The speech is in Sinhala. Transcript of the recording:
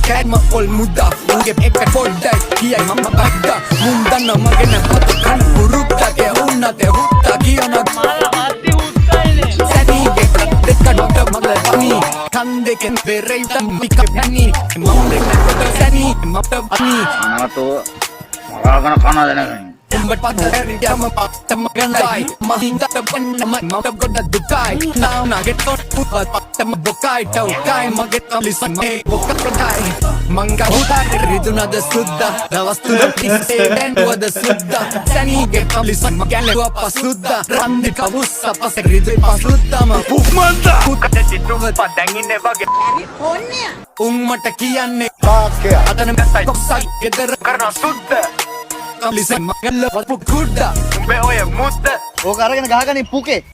කෑම පොල් මුද්දා උගේ එක පොඩ්ඩයි කියයි මම බද්දා මුන් දන්න මගේ නැපත කන පුරුක්කගේ උන්නත හුත්තා කියන සැනීගේ දෙකට මගල පනි කන් දෙකෙන් පෙරෙයිත මික පැනි මම දෙකට සැනී මට අනි අනවතෝ මරාගෙන කන දෙනගෙන උඹට පතරරියම පත්තම ගඳයි මහින්දට බන්න මට ගොඩ දුකයි නාවනාගේ තොත් පුපත් පත්තම බොකයි ටව්කයි මගේ තලිසන් මේ බොකටයි මංග හුදාට රිදුනද සුද්දා දවස් තුන තිස්සේ දැන්වද සුද්දා සැනීගේ තලිසන් ගැලුව පසුද්දා රන්දි කවුස්ස පසේ රිදුයි පසුද්දාම උක්මන්දා කුකට සිටුව දැන් ඉන්නේ වගේ උම්මට කියන්නේ කාක්කය අතන මැස්සයි කොක්සයි ගෙදර කරන සුද්දා Listen, maganda pagkuda. Be oye, musta. ඕක අරගෙන ගහගනින් පුකේ